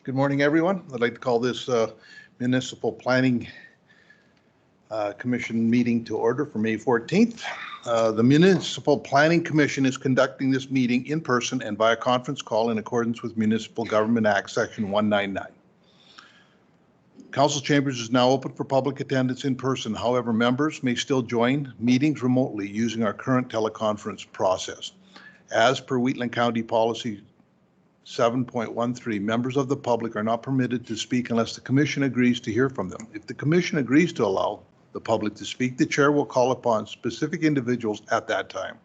Good morning, everyone. I'd like to call this Municipal Planning Commission meeting to order for May 14th. The Municipal Planning Commission is conducting this meeting in person and via conference call in accordance with Municipal Government Act Section 199. Council chambers is now open for public attendance in person. However, members may still join meetings remotely using our current teleconference process. As per Wheatland County Policy 7.13, members of the public are not permitted to speak unless the commission agrees to hear from them. If the commission agrees to allow the public to speak, the chair will call upon specific individuals at that time.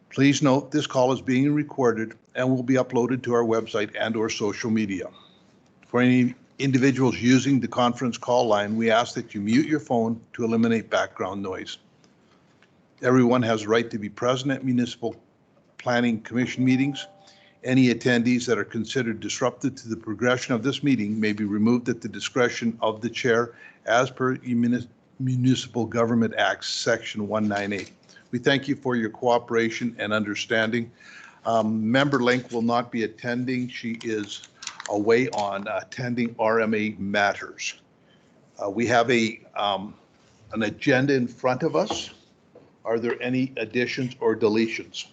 Please note this call is being recorded and will be uploaded to our website and/or social media. For any individuals using the conference call line, we ask that you mute your phone to eliminate background noise. Everyone has a right to be present at Municipal Planning Commission meetings. Any attendees that are considered disruptive to the progression of this meeting may be removed at the discretion of the chair as per Municipal Government Act Section 198. We thank you for your cooperation and understanding. Member Link will not be attending. She is away on attending RMA matters. We have an agenda in front of us. Are there any additions or deletions?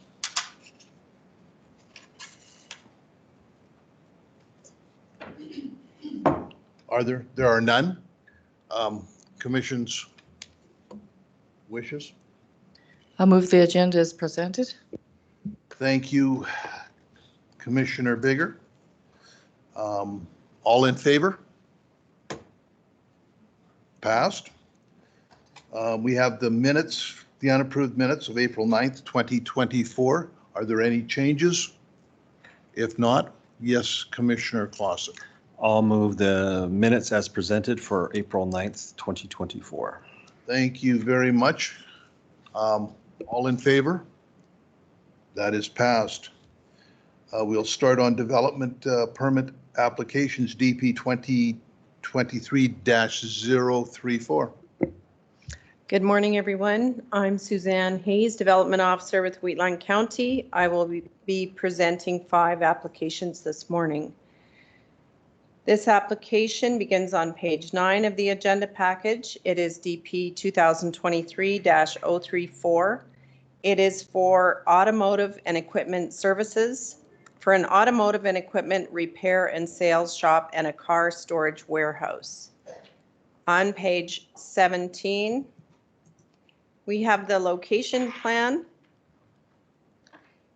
There are none. Commission's wishes. I'll move the agenda as presented. Thank you, Commissioner Bigger. All in favor? Passed. We have the minutes, the unapproved minutes of April 9th, 2024. Are there any changes? If not, yes, Commissioner Clausen. I'll move the minutes as presented for April 9th, 2024. Thank you very much. All in favor? That is passed. We'll start on development permit applications DP 2023-034. Good morning, everyone. I'm Suzanne Hayes, Development Officer with Wheatland County. I will be presenting 5 applications this morning. This application begins on page 9 of the agenda package. It is DP 2023-034. It is for automotive and equipment services, for an automotive and equipment repair and sales shop and a car storage warehouse. On page 17, we have the location plan,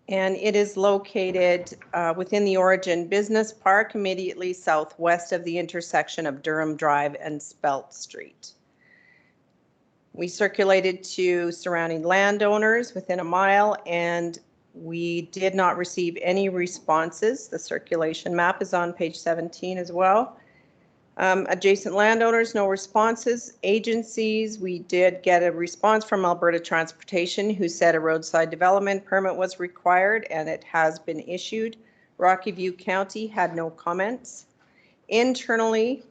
and it is located within the Origin Business Park, immediately southwest of the intersection of Durham Drive and Spelt Street. We circulated to surrounding landowners within a mile, and we did not receive any responses. The circulation map is on page 17 as well. Adjacent landowners, no responses. Agencies, we did get a response from Alberta Transportation, who said a roadside development permit was required and it has been issued. Rocky View County had no comments. Internally,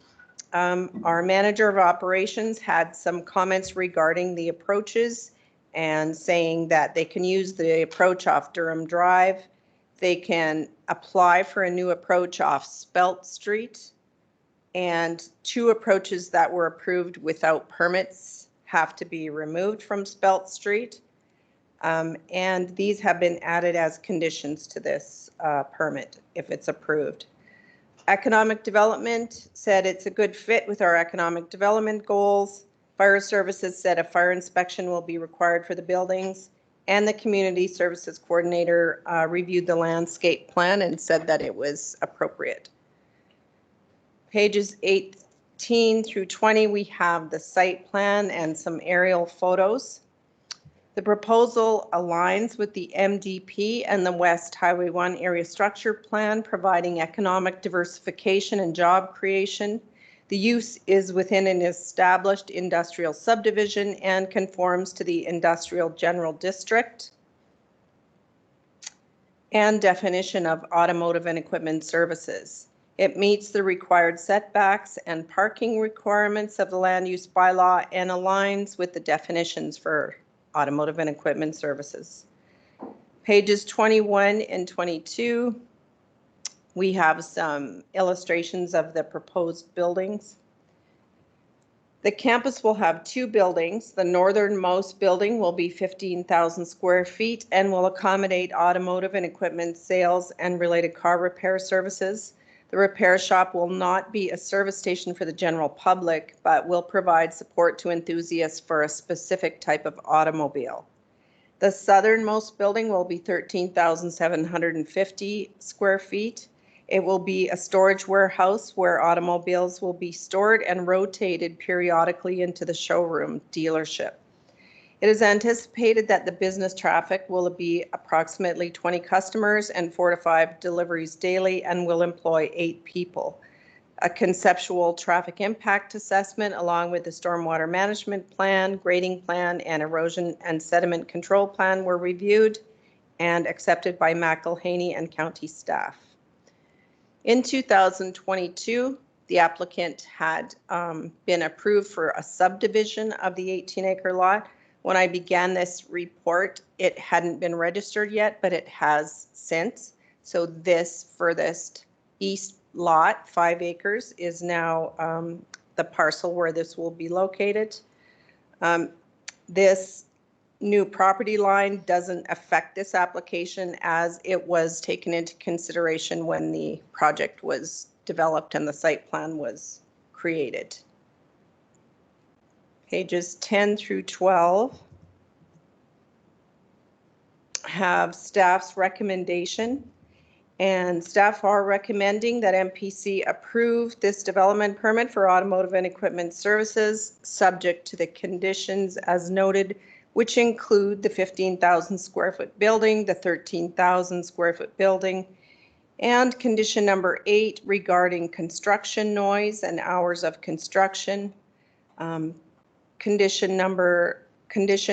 our manager of operations had some comments regarding the approaches and saying that they can use the approach off Durham Drive. They can apply for a new approach off Spelt Street. And 2 approaches that were approved without permits have to be removed from Spelt Street. And these have been added as conditions to this permit if it's approved. Economic Development said it's a good fit with our economic development goals. Fire Services said a fire inspection will be required for the buildings. And the Community Services Coordinator reviewed the landscape plan and said that it was appropriate. Pages 18 through 20, we have the site plan and some aerial photos. The proposal aligns with the MDP and the West Highway 1 area structure plan, providing economic diversification and job creation. The use is within an established industrial subdivision and conforms to the industrial general district and definition of automotive and equipment services. It meets the required setbacks and parking requirements of the land use bylaw and aligns with the definitions for automotive and equipment services. Pages 21 and 22 We have some illustrations of the proposed buildings. The campus will have 2 buildings. The northernmost building will be 15,000 square feet and will accommodate automotive and equipment sales and related car repair services. The repair shop will not be a service station for the general public, but will provide support to enthusiasts for a specific type of automobile. The southernmost building will be 13,750 square feet. It will be a storage warehouse where automobiles will be stored and rotated periodically into the showroom dealership. It is anticipated that the business traffic will be approximately 20 customers and 4 to 5 deliveries daily and will employ 8 people. A conceptual traffic impact assessment along with the stormwater management plan, grading plan, and erosion and sediment control plan were reviewed and accepted by McElhaney and county staff. In 2022, the applicant had been approved for a subdivision of the 18-acre lot. When I began this report, it hadn't been registered yet, but it has since. So this furthest east lot, 5 acres, is now the parcel where this will be located. This new property line doesn't affect this application as it was taken into consideration when the project was developed and the site plan was created. Pages 10 through 12 have staff's recommendation, and staff are recommending that MPC approve this development permit for automotive and equipment services subject to the conditions as noted, which include the 15,000 square foot building, the 13,000 square foot building, and condition number 8 regarding construction noise and hours of construction. Condition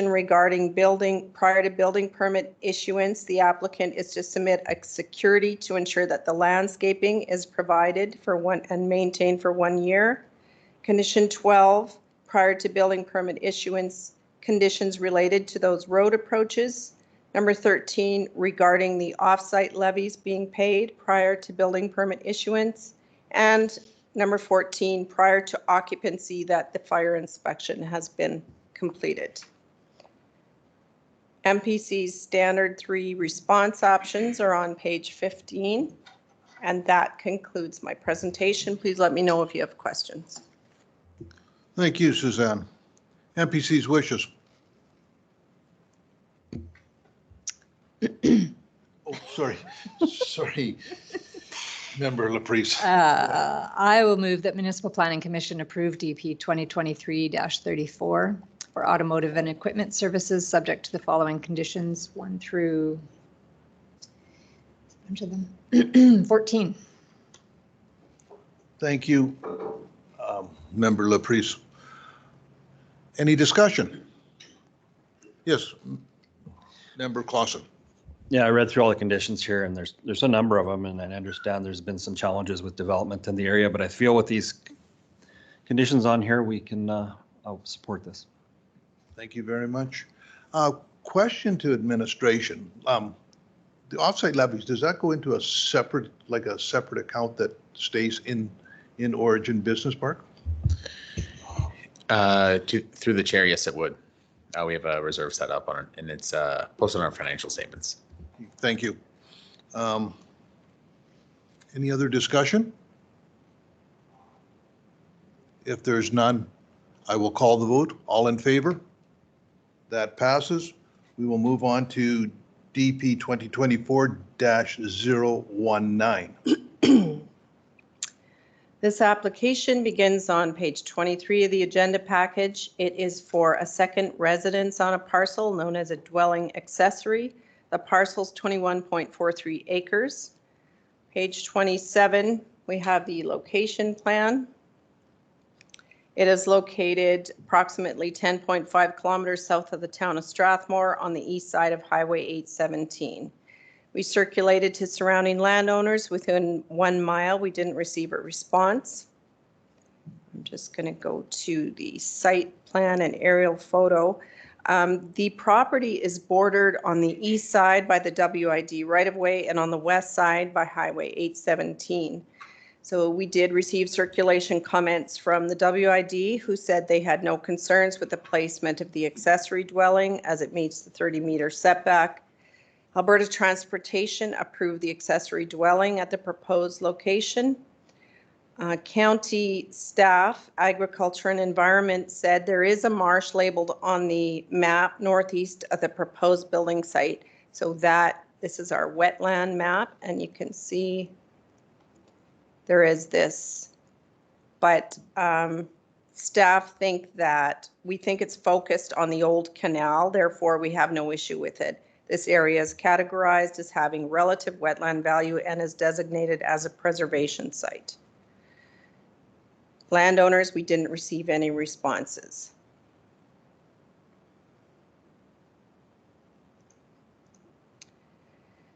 regarding building, prior to building permit issuance, the applicant is to submit a security to ensure that the landscaping is provided for and maintained for 1 year. Condition 12, prior to building permit issuance, conditions related to those road approaches. Number 13, regarding the off-site levies being paid prior to building permit issuance. And number 14, prior to occupancy, that the fire inspection has been completed. MPC's standard 3 response options are on page 15. And that concludes my presentation. Please let me know if you have questions. Thank you, Suzanne. MPC's wishes. Oh, sorry. Member LaPrice. I will move that Municipal Planning Commission approve DP 2023-34 for automotive and equipment services subject to the following conditions, 1 through 14. Thank you, Member LaPrice. Any discussion? Yes, Member Clausen. Yeah, I read through all the conditions here, and there's a number of them, and I understand there's been some challenges with development in the area, but I feel with these conditions on here, we can I'll support this. Thank you very much. Question to administration. The offsite levies, does that go into a separate account that stays in Origin Business Park? Through the chair, yes, it would. We have a reserve set up on it, and it's posted on our financial statements. Thank you. Any other discussion? If there's none, I will call the vote. All in favor? That passes. We will move on to DP 2024-019. This application begins on page 23 of the agenda package. It is for a second residence on a parcel known as a dwelling accessory. The parcel's 21.43 acres. Page 27, we have the location plan. It is located approximately 10.5 kilometers south of the town of Strathmore on the east side of Highway 817. We circulated to surrounding landowners within 1 mile. We didn't receive a response. I'm just going to go to the site plan and aerial photo. The property is bordered on the east side by the WID right-of-way and on the west side by Highway 817. So we did receive circulation comments from the WID who said they had no concerns with the placement of the accessory dwelling as it meets the 30-meter setback. Alberta Transportation approved the accessory dwelling at the proposed location. County staff, agriculture and environment said there is a marsh labeled on the map northeast of the proposed building site. So this is our wetland map, and you can see there is this, but staff think we think it's focused on the old canal, therefore we have no issue with it. This area is categorized as having relative wetland value and is designated as a preservation site. Landowners, we didn't receive any responses.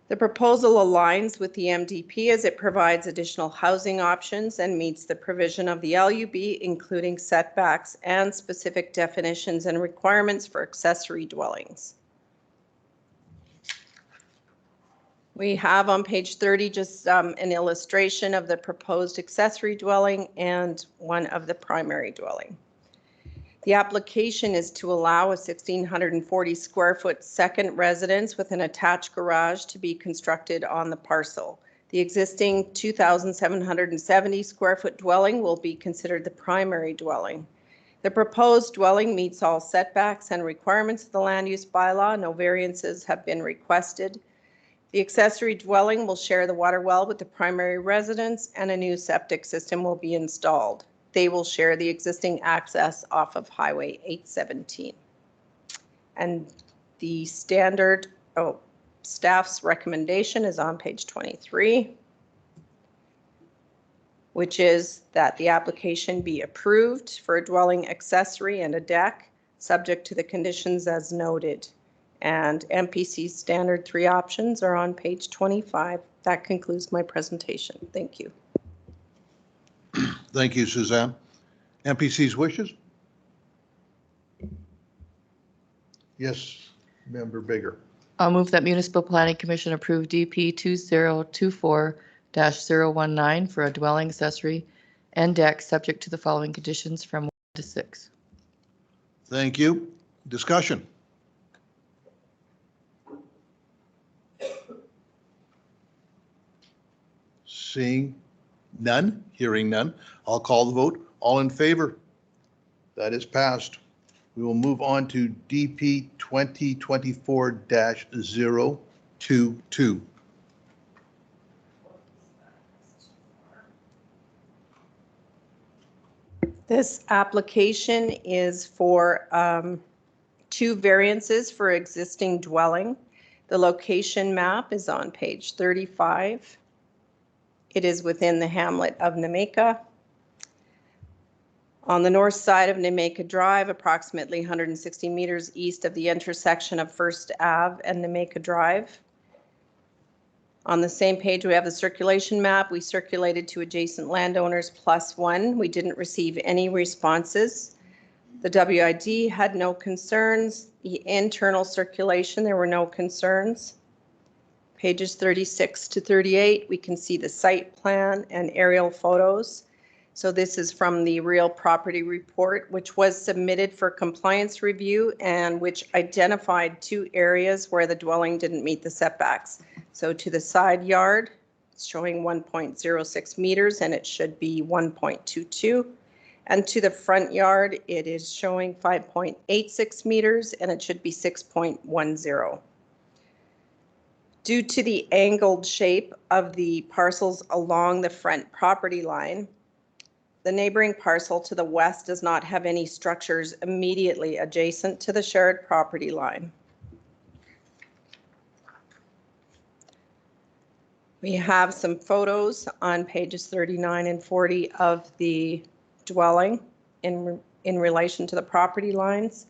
The proposal aligns with the MDP as it provides additional housing options and meets the provision of the LUB, including setbacks and specific definitions and requirements for accessory dwellings. We have on page 30 just an illustration of the proposed accessory dwelling and one of the primary dwelling. The application is to allow a 1,640 square foot second residence with an attached garage to be constructed on the parcel. The existing 2,770 square foot dwelling will be considered the primary dwelling. The proposed dwelling meets all setbacks and requirements of the land use bylaw. No variances have been requested. The accessory dwelling will share the water well with the primary residence, and a new septic system will be installed. They will share the existing access off of Highway 817. And the staff's recommendation is on page 23, which is that the application be approved for a dwelling accessory and a deck, subject to the conditions as noted. And MPC's standard 3 options are on page 25. That concludes my presentation. Thank you. Thank you, Suzanne. MPC's wishes? Yes, Member Bigger. I'll move that Municipal Planning Commission approve DP 2024-019 for a dwelling accessory and deck subject to the following conditions from 1 to 6. Thank you. Discussion? Seeing none, hearing none, I'll call the vote. All in favor? That is passed. We will move on to DP 2024-022. This application is for 2 variances for existing dwelling. The location map is on page 35. It is within the hamlet of Nameka. On the north side of Nameka Drive, approximately 160 meters east of the intersection of First Ave and Nameka Drive. On the same page, we have the circulation map. We circulated to adjacent landowners +1. We didn't receive any responses. The WID had no concerns. The internal circulation, there were no concerns. Pages 36 to 38, we can see the site plan and aerial photos. So this is from the real property report, which was submitted for compliance review and which identified 2 areas where the dwelling didn't meet the setbacks. So to the side yard, it's showing 1.06 meters and it should be 1.22. And to the front yard, it is showing 5.86 meters and it should be 6.10. Due to the angled shape of the parcels along the front property line, the neighboring parcel to the west does not have any structures immediately adjacent to the shared property line. We have some photos on pages 39 and 40 of the dwelling in relation to the property lines.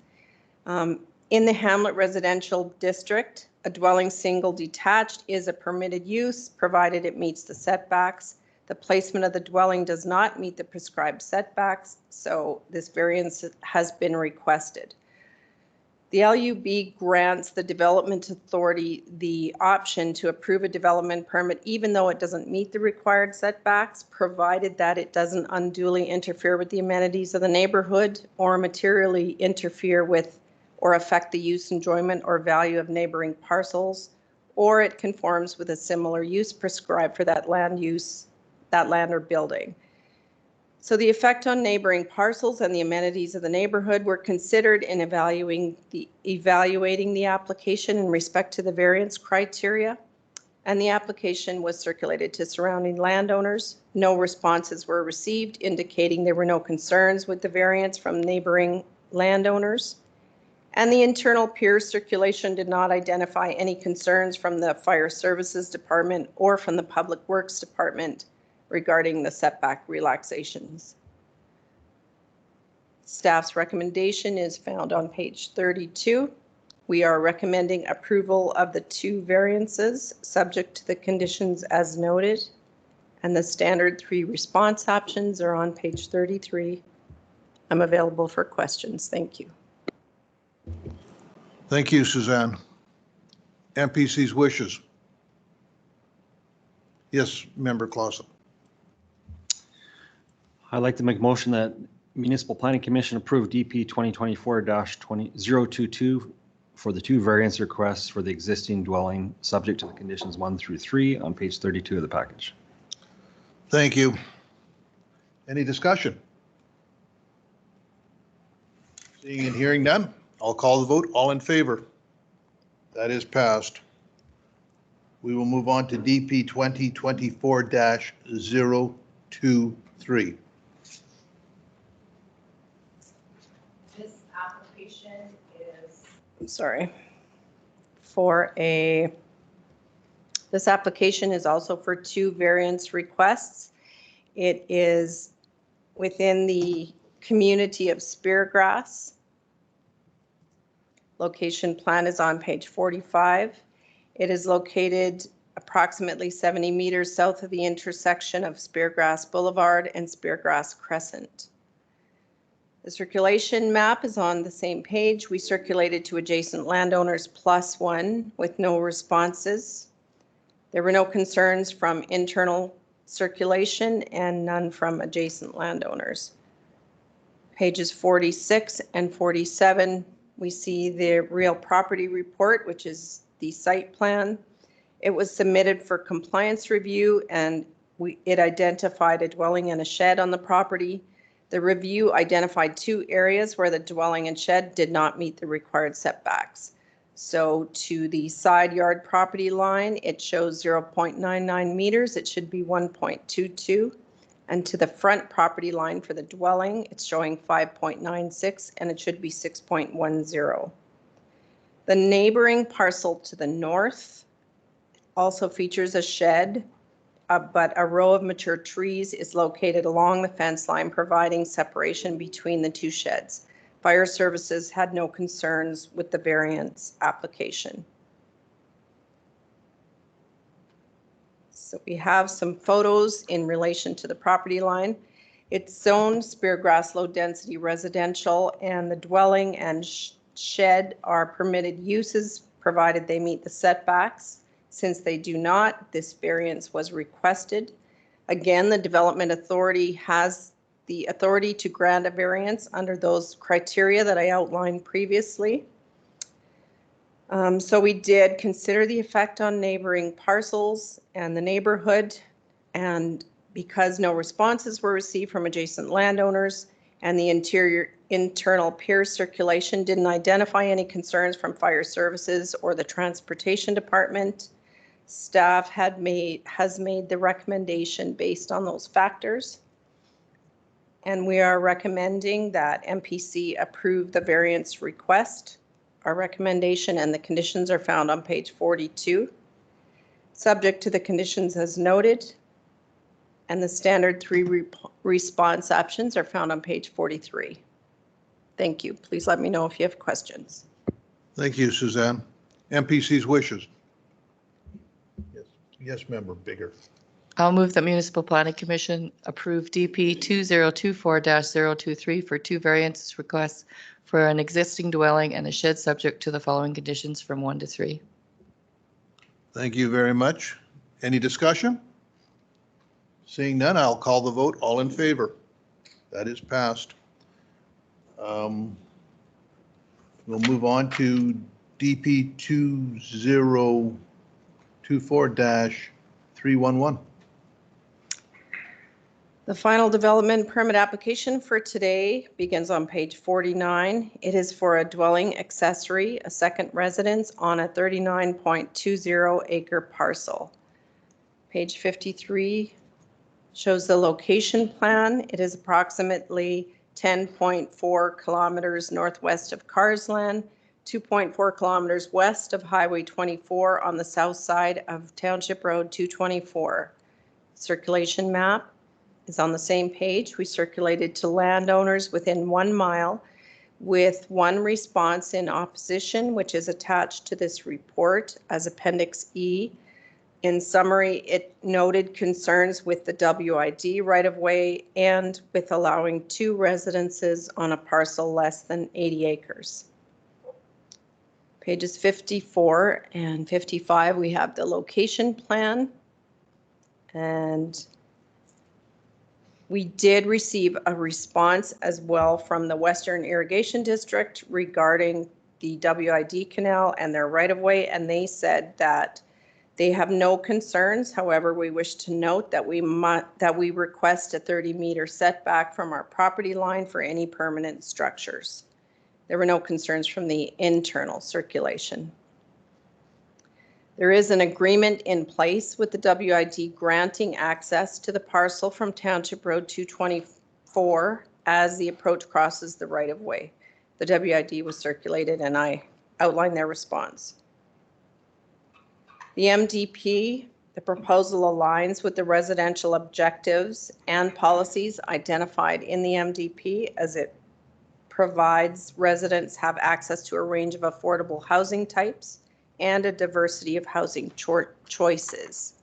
In the Hamlet Residential District, a dwelling single detached is a permitted use provided it meets the setbacks. The placement of the dwelling does not meet the prescribed setbacks, so this variance has been requested. The LUB grants the development authority the option to approve a development permit even though it doesn't meet the required setbacks, provided that it doesn't unduly interfere with the amenities of the neighborhood or materially interfere with or affect the use, enjoyment, or value of neighboring parcels, or it conforms with a similar use prescribed for that land use, that land or building. So the effect on neighboring parcels and the amenities of the neighborhood were considered in evaluating the application in respect to the variance criteria, and the application was circulated to surrounding landowners. No responses were received indicating there were no concerns with the variance from neighboring landowners. And the internal peer circulation did not identify any concerns from the Fire Services Department or from the Public Works Department regarding the setback relaxations. Staff's recommendation is found on page 32. We are recommending approval of the 2 variances subject to the conditions as noted, and the standard 3 response options are on page 33. I'm available for questions. Thank you. Thank you, Suzanne. MPC's wishes. Yes, Member Clausen. I'd like to make a motion that Municipal Planning Commission approve DP 2024-022 for the 2 variance requests for the existing dwelling, subject to the conditions 1 through 3 on page 32 of the package. Thank you. Any discussion? Seeing and hearing none, I'll call the vote. All in favor? That is passed. We will move on to DP 2024-023. This application is, this application is also for 2 variance requests. It is within the community of Speargrass. Location plan is on page 45. It is located approximately 70 meters south of the intersection of Speargrass Boulevard and Speargrass Crescent. The circulation map is on the same page. We circulated to adjacent landowners +1 with no responses. There were no concerns from internal circulation and none from adjacent landowners. Pages 46 and 47, we see the real property report, which is the site plan. It was submitted for compliance review and it identified a dwelling and a shed on the property. The review identified 2 areas where the dwelling and shed did not meet the required setbacks. So to the side yard property line, it shows 0.99 meters. It should be 1.22. And to the front property line for the dwelling, it's showing 5.96 and it should be 6.10. The neighboring parcel to the north also features a shed, but a row of mature trees is located along the fence line, providing separation between the 2 sheds. Fire Services had no concerns with the variance application. So we have some photos in relation to the property line. It's zoned Speargrass low density residential, and the dwelling and shed are permitted uses provided they meet the setbacks. Since they do not, this variance was requested. Again, the development authority has the authority to grant a variance under those criteria that I outlined previously. So we did consider the effect on neighboring parcels and the neighborhood, and because no responses were received from adjacent landowners and the internal peer circulation didn't identify any concerns from Fire Services or the Transportation Department, staff has made the recommendation based on those factors. And we are recommending that MPC approve the variance request. Our recommendation and the conditions are found on page 42. Subject to the conditions as noted, and the standard 3 response options are found on page 43. Thank you. Please let me know if you have questions. Thank you, Suzanne. MPC's wishes. Yes, Member Bigger. I'll move that Municipal Planning Commission approve DP 2024-023 for 2 variance requests for an existing dwelling and a shed subject to the following conditions from 1 to 3. Thank you very much. Any discussion? Seeing none, I'll call the vote. All in favor? That is passed. We'll move on to DP 2024-311. The final development permit application for today begins on page 49. It is for a dwelling accessory, a second residence on a 39.20 acre parcel. Page 53 shows the location plan. It is approximately 10.4 kilometers northwest of Carsland, 2.4 kilometers west of Highway 24 on the south side of Township Road 224. Circulation map is on the same page. We circulated to landowners within 1 mile with one response in opposition, which is attached to this report as Appendix E. In summary, it noted concerns with the WID right-of-way and with allowing 2 residences on a parcel less than 80 acres. Pages 54 and 55, we have the location plan. And we did receive a response as well from the Western Irrigation District regarding the WID canal and their right-of-way, and they said that they have no concerns. However, we wish to note that we request a 30-meter setback from our property line for any permanent structures. There were no concerns from the internal circulation. There is an agreement in place with the WID granting access to the parcel from Township Road 224 as the approach crosses the right-of-way. The WID was circulated and I outlined their response. The MDP, the proposal aligns with the residential objectives and policies identified in the MDP as it provides residents have access to a range of affordable housing types and a diversity of housing choices.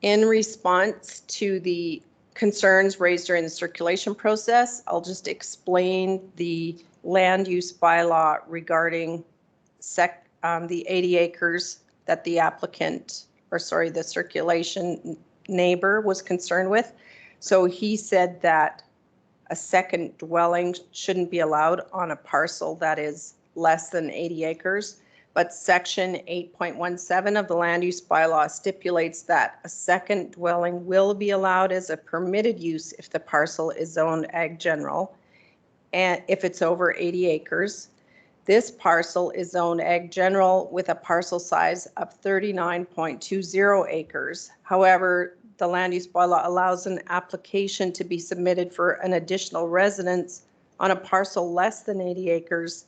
In response to the concerns raised during the circulation process, I'll just explain the land use bylaw regarding the 80 acres that the applicant, the circulation neighbor was concerned with. So he said that a second dwelling shouldn't be allowed on a parcel that is less than 80 acres. But section 8.17 of the land use bylaw stipulates that a second dwelling will be allowed as a permitted use if the parcel is zoned ag general and if it's over 80 acres. This parcel is zoned ag general with a parcel size of 39.20 acres. However, the land use bylaw allows an application to be submitted for an additional residence on a parcel less than 80 acres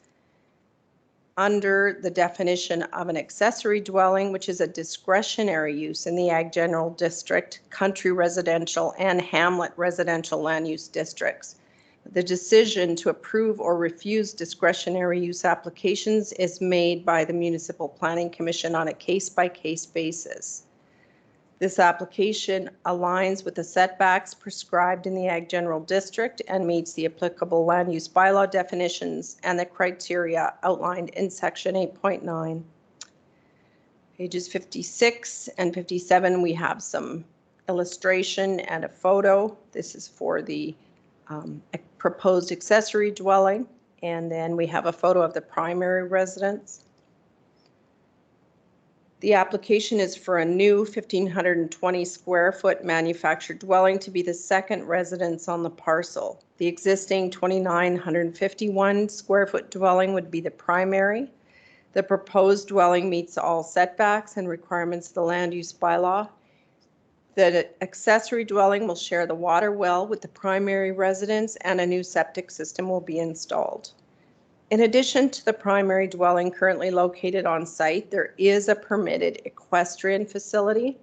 under the definition of an accessory dwelling, which is a discretionary use in the Ag General District, country residential, and hamlet residential land use districts. The decision to approve or refuse discretionary use applications is made by the Municipal Planning Commission on a case-by-case basis. This application aligns with the setbacks prescribed in the Ag General District and meets the applicable land use bylaw definitions and the criteria outlined in section 8.9. Pages 56 and 57, we have some illustration and a photo. This is for the proposed accessory dwelling, and then we have a photo of the primary residence. The application is for a new 1,520 square foot manufactured dwelling to be the second residence on the parcel. The existing 2,951 square foot dwelling would be the primary. The proposed dwelling meets all setbacks and requirements of the land use bylaw. The accessory dwelling will share the water well with the primary residence and a new septic system will be installed. In addition to the primary dwelling currently located on site, there is a permitted equestrian facility,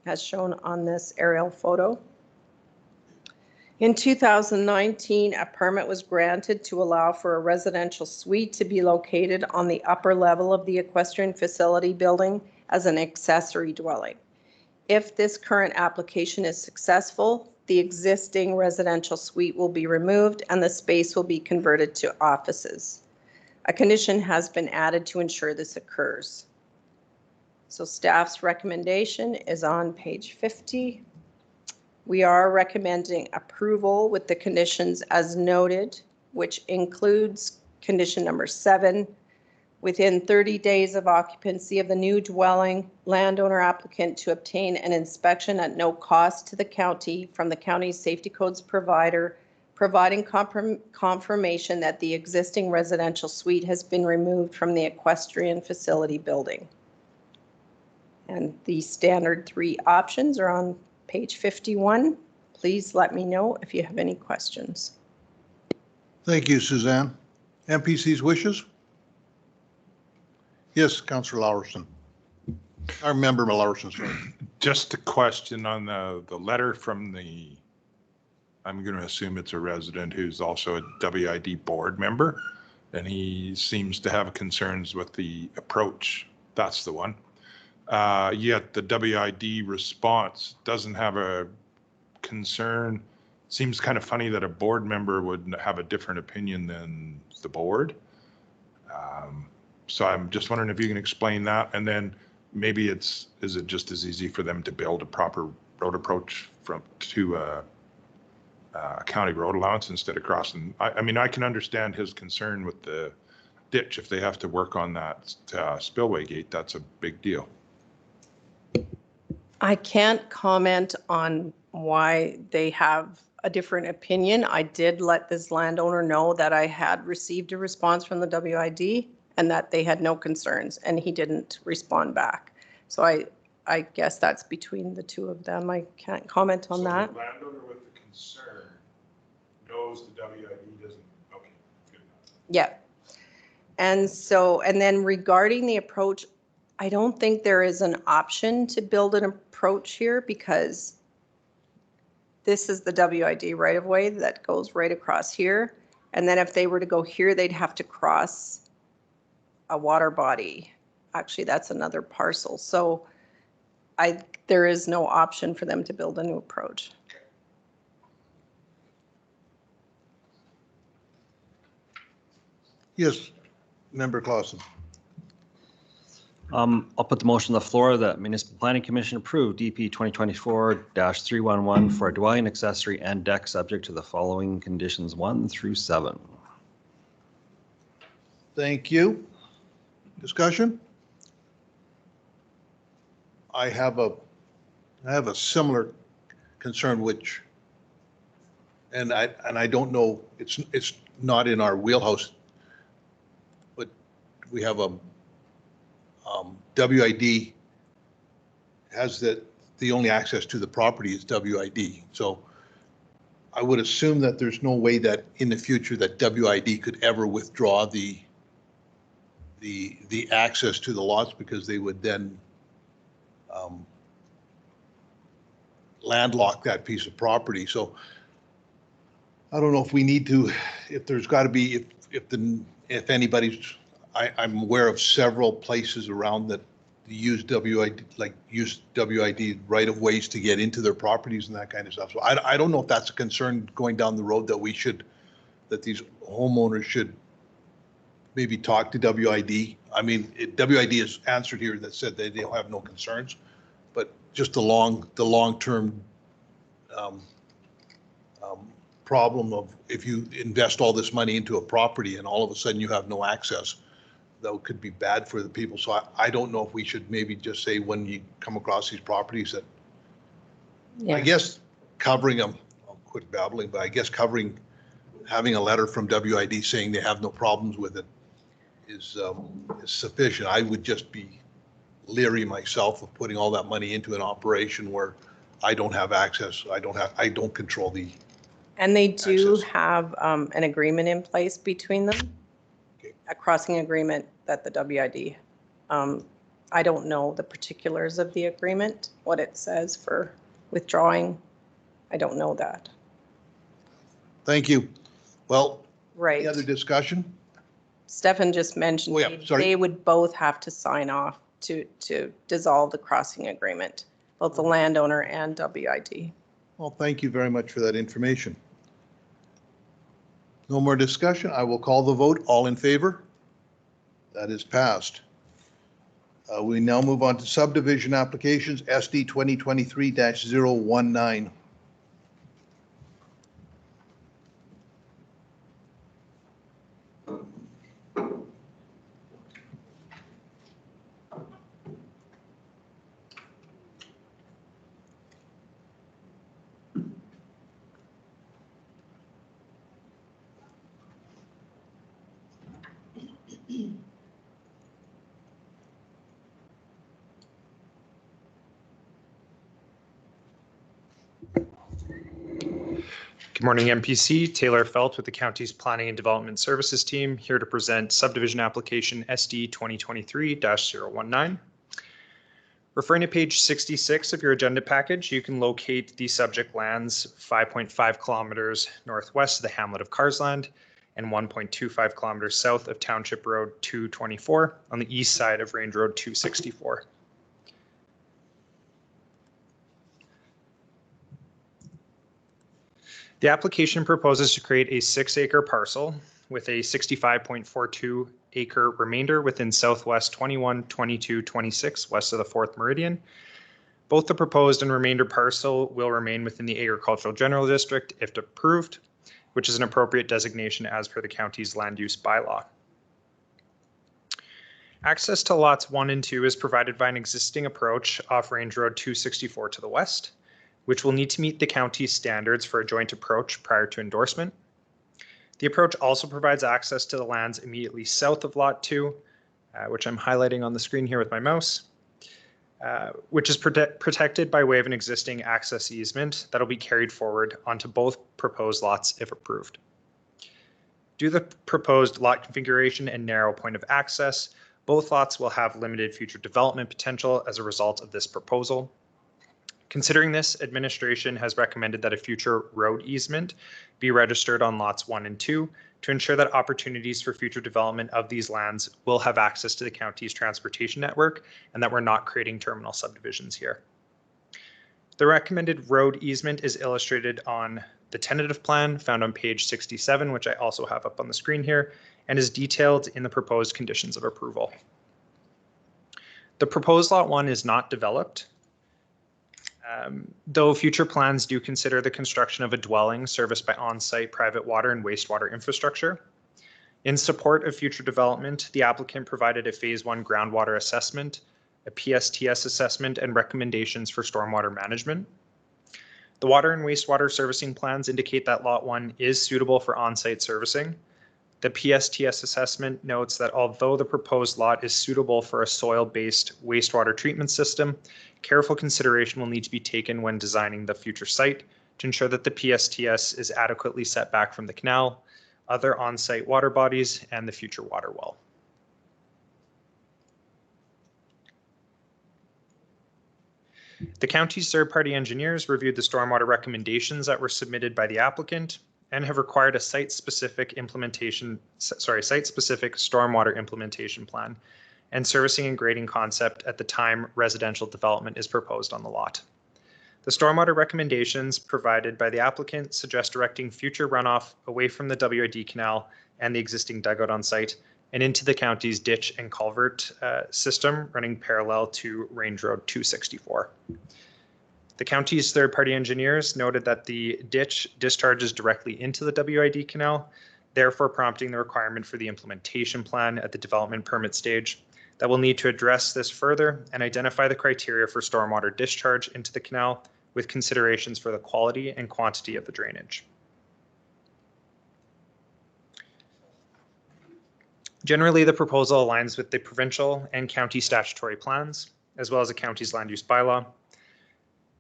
as shown on this aerial photo. In 2019, a permit was granted to allow for a residential suite to be located on the upper level of the equestrian facility building as an accessory dwelling. If this current application is successful, the existing residential suite will be removed and the space will be converted to offices. A condition has been added to ensure this occurs. So staff's recommendation is on page 50. We are recommending approval with the conditions as noted, which includes condition number 7. Within 30 days of occupancy of the new dwelling, landowner applicant to obtain an inspection at no cost to the county from the county's safety codes provider, providing confirmation that the existing residential suite has been removed from the equestrian facility building. And the standard 3 options are on page 51. Please let me know if you have any questions. Thank you, Suzanne. MPC's wishes? Yes, Councillor Lawerson. I remember Lawerson, sorry. Just a question on the letter from the, I'm going to assume it's a resident who's also a WID board member, and he seems to have concerns with the approach. That's the one. Yet the WID response doesn't have a concern. Seems kind of funny that a board member would have a different opinion than the board. So I'm just wondering if you can explain that, and then maybe is it just as easy for them to build a proper road approach to a county road allowance instead of crossing? I mean, I can understand his concern with the ditch. If they have to work on that spillway gate, that's a big deal. I can't comment on why they have a different opinion. I did let this landowner know that I had received a response from the WID and that they had no concerns, and he didn't respond back. So I guess that's between the two of them. I can't comment on that. So the landowner with the concern knows the WID doesn't, okay, good enough. Yeah. And then regarding the approach, I don't think there is an option to build an approach here because this is the WID right of way that goes right across here. And then if they were to go here, they'd have to cross a water body. Actually, that's another parcel. So there is no option for them to build a new approach. Yes, Member Clausen. I'll put the motion on the floor that Municipal Planning Commission approve DP 2024-311 for a dwelling, accessory, and deck subject to the following conditions 1 through 7. Thank you. Discussion? I have a similar concern, which, and I don't know, it's not in our wheelhouse, but we have a WID has the only access to the property is WID. So I would assume that there's no way that in the future that WID could ever withdraw the access to the lots, because they would then landlock that piece of property. So I don't know if we need to, if there's got to be, if anybody's, I'm aware of several places around that use WID, right of ways to get into their properties and that kind of stuff. So I don't know if that's a concern going down the road that these homeowners should maybe talk to WID. I mean, WID has answered here that said they don't have no concerns, but just the long-term problem of if you invest all this money into a property and all of a sudden you have no access, that could be bad for the people. So I don't know if we should maybe just say when you come across these properties that, Yeah. I guess covering them, I'll quit babbling, but I guess having a letter from WID saying they have no problems with it is sufficient. I would just be leery myself of putting all that money into an operation where I don't have access. I don't control the. And they do access. have an agreement in place between them, Okay. a crossing agreement that the WID. I don't know the particulars of the agreement, what it says for withdrawing. I don't know that. Thank you. Well, Right. any other discussion? Stefan just mentioned Oh, yeah, sorry. they would both have to sign off to dissolve the crossing agreement, both the landowner and WID. Well, thank you very much for that information. No more discussion. I will call the vote. All in favor? That is passed. We now move on to subdivision applications, SD 2023-019. Good morning, MPC. Taylor Felt with the county's Planning and Development Services team, here to present subdivision application SD 2023-019. Referring to page 66 of your agenda package, you can locate the subject lands 5.5 kilometers northwest of the hamlet of Carsland and 1.25 kilometers south of Township Road 224 on the east side of Range Road 264. The application proposes to create a 6-acre parcel with a 65.42 acre remainder within Southwest 21, 22, 26 west of the 4th Meridian. Both the proposed and remainder parcel will remain within the Agricultural General District if approved, which is an appropriate designation as per the county's land use bylaw. Access to lots 1 and 2 is provided by an existing approach off Range Road 264 to the west, which will need to meet the county's standards for a joint approach prior to endorsement. The approach also provides access to the lands immediately south of Lot 2, which I'm highlighting on the screen here with my mouse, which is protected by way of an existing access easement that will be carried forward onto both proposed lots if approved. Due to the proposed lot configuration and narrow point of access, both lots will have limited future development potential as a result of this proposal. Considering this, administration has recommended that a future road easement be registered on lots 1 and 2 to ensure that opportunities for future development of these lands will have access to the county's transportation network and that we're not creating terminal subdivisions here. The recommended road easement is illustrated on the tentative plan found on page 67, which I also have up on the screen here, and is detailed in the proposed conditions of approval. The proposed lot 1 is not developed, though future plans do consider the construction of a dwelling serviced by on-site private water and wastewater infrastructure. In support of future development, the applicant provided a phase 1 groundwater assessment, a PSTS assessment, and recommendations for stormwater management. The water and wastewater servicing plans indicate that lot 1 is suitable for on-site servicing. The PSTS assessment notes that although the proposed lot is suitable for a soil-based wastewater treatment system, careful consideration will need to be taken when designing the future site to ensure that the PSTS is adequately set back from the canal, other on-site water bodies, and the future water well. The county's third-party engineers reviewed the stormwater recommendations that were submitted by the applicant and have required a site-specific stormwater implementation plan and servicing and grading concept at the time residential development is proposed on the lot. The stormwater recommendations provided by the applicant suggest directing future runoff away from the WID canal and the existing dugout on site and into the county's ditch and culvert system running parallel to Range Road 264. The county's third-party engineers noted that the ditch discharges directly into the WID canal, therefore prompting the requirement for the implementation plan at the development permit stage that will need to address this further and identify the criteria for stormwater discharge into the canal with considerations for the quality and quantity of the drainage. Generally, the proposal aligns with the provincial and county statutory plans, as well as the county's land use bylaw.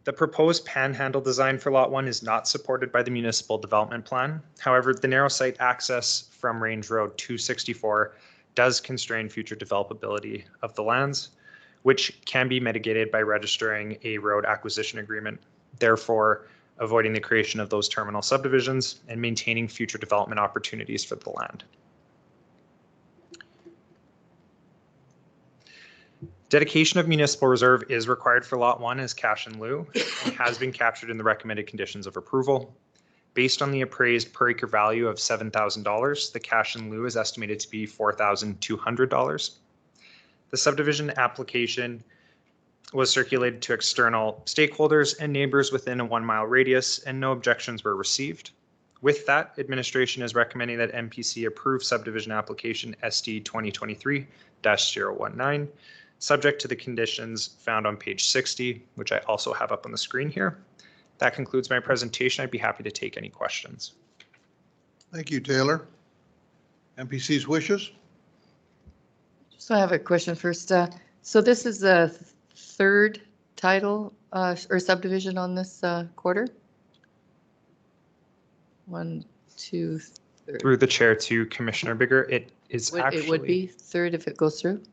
The proposed panhandle design for Lot 1 is not supported by the municipal development plan. However, the narrow site access from Range Road 264 does constrain future developability of the lands, which can be mitigated by registering a road acquisition agreement, therefore avoiding the creation of those terminal subdivisions and maintaining future development opportunities for the land. Dedication of municipal reserve is required for Lot 1 as cash in lieu and has been captured in the recommended conditions of approval. Based on the appraised per acre value of $7,000, the cash in lieu is estimated to be $4,200. The subdivision application was circulated to external stakeholders and neighbors within a 1 mile radius, and no objections were received. With that, administration is recommending that MPC approve subdivision application SD 2023-019, subject to the conditions found on page 60, which I also have up on the screen here. That concludes my presentation. I'd be happy to take any questions. Thank you, Taylor. MPC's wishes? So I have a question first. So this is the third title or subdivision on this quarter? 1, 2, 3. Through the chair to Commissioner Bigger, it is actually. It would be third if it goes through?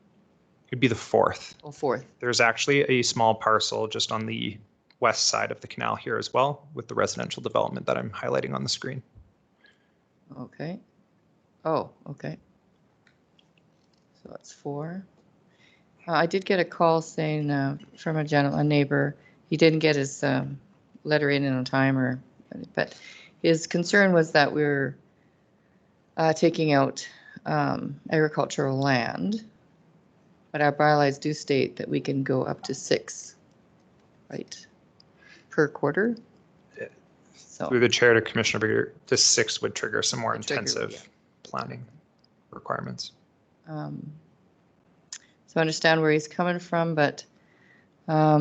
It'd be the fourth. Oh, fourth. There's actually a small parcel just on the west side of the canal here as well with the residential development that I'm highlighting on the screen. Okay. Oh, okay. So that's 4. I did get a call saying from a neighbor, he didn't get his letter in on time, but his concern was that we're taking out agricultural land, but our bylaws do state that we can go up to 6, right, per quarter. So Through the chair to Commissioner Bigger, this 6 would trigger some more Would trigger, intensive yeah. planning requirements. So I understand where he's coming from, but I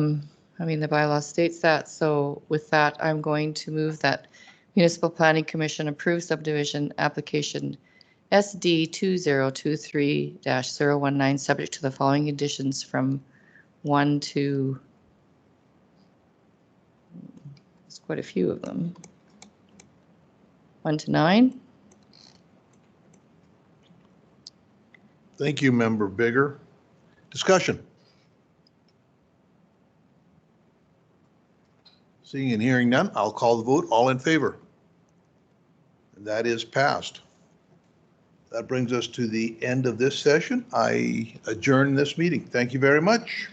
mean, the bylaw states that. So with that, I'm going to move that Municipal Planning Commission approve subdivision application SD 2023-019, subject to the following conditions from 1 to, there's quite a few of them, 1 to 9. Thank you, Member Bigger. Discussion? Seeing and hearing none, I'll call the vote. All in favor? And that is passed. That brings us to the end of this session. I adjourn this meeting. Thank you very much.